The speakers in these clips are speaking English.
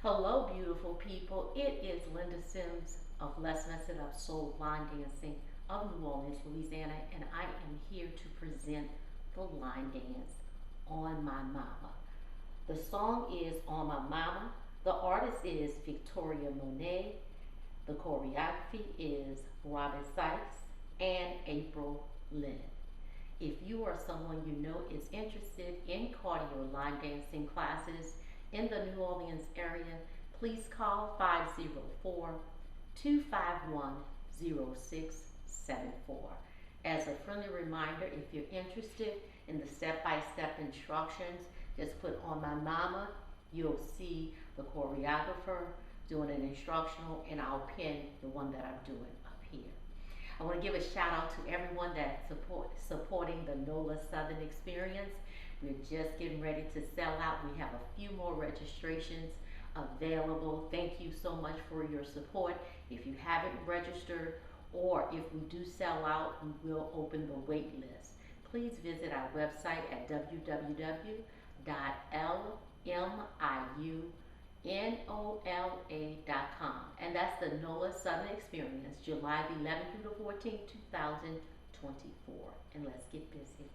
Hello, beautiful people. It is Linda Sims of Let's Mess It Up Soul Line Dancing of New Orleans, Louisiana, and I am here to present the line dance On My Mama. The song is On My Mama. The artist is Victoria Monet. The choreography is Robert SYKES and April LYNN. If you or someone you know is interested in cardio line dancing classes in the New Orleans area, please call 504-251-0674. As a friendly reminder, if you're interested in the step-by-step instructions, just put On My Mama. You'll see the choreographer doing an instructional, and I'll pin the one that I'm doing up here. I want to give a shout out to everyone that's supporting the NOLA Southern Experience. We're just getting ready to sell out. We have a few more registrations available. Thank you so much for your support. If you haven't registered, or if we do sell out, we will open the wait list. Please visit our website at www.LMIUNOLA.com. And that's the NOLA Southern Experience, July the 11th through the 14th, 2024. And let's get busy.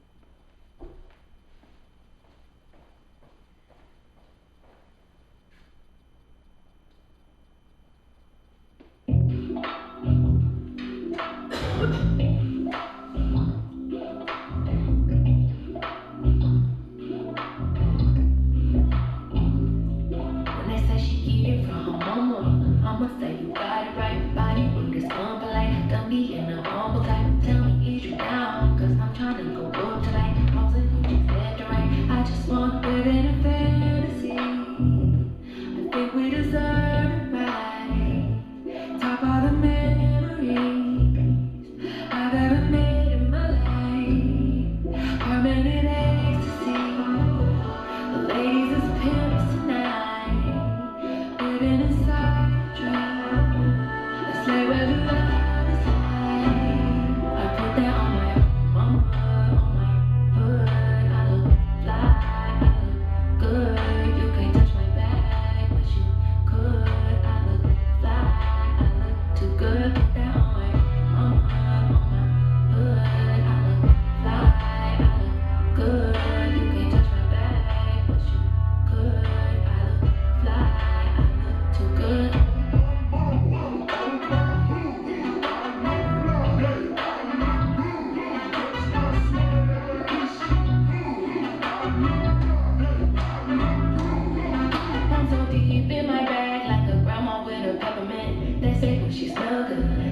I'ma say you got it right, body with this polite. Don't be in a humble type. Tell me, is you down? Cause I'm trying to go up tonight. Also, you just said it right. I just wanna live in a fantasy. I think we deserve it right. Top all the memories I've ever made in my life. Permanent ecstasy. The ladies is pimps tonight. Living inside. Let's lay where the love is high. I put that on my mama, on my hood. I look fly, I look good. You can't touch my bag, but you could. I look fly, I look too good. Put that on my mama, on my hood. I look fly, I look good. You can't touch my bag, but you could. I look fly, I look too good.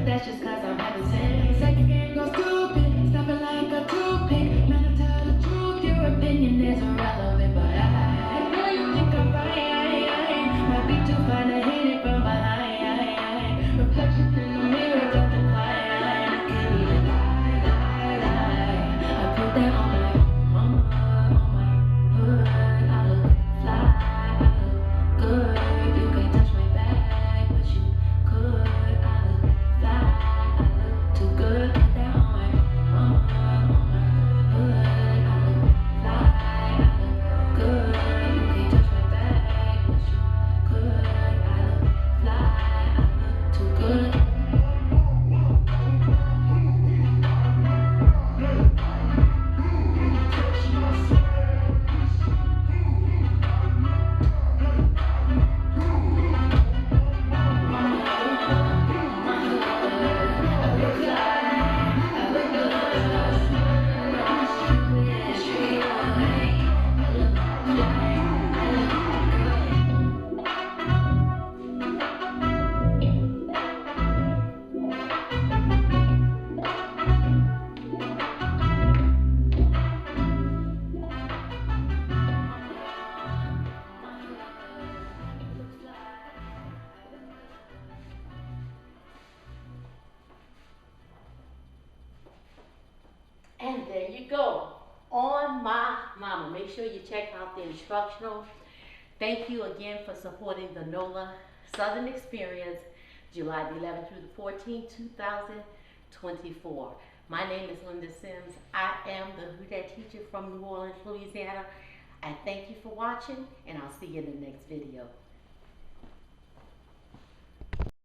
That's just cause I'm having sex. Second game goes stupid, stopping like a toothpick. Man, I tell the truth, your opinion is irrelevant. But I know you think I'm right. Might be too fine to hit it from behind. Reflection in the mirror, don't decline. I can't even lie. I put that on my mama, on my hood. I look fly, I look good. You can't touch my bag, but you could. Too good, put that on my mama, on my hood. I look fly, I look good. You can't touch my bag, but you could. I look fly, I look too good. And there you go, On My Mama. Make sure you check out the instructional. Thank you again for supporting the NOLA Southern Experience, July the 11th through the 14th, 2024. My name is Linda Sims. I am the Monet teacher from New Orleans, Louisiana. I thank you for watching, and I'll see you in the next video.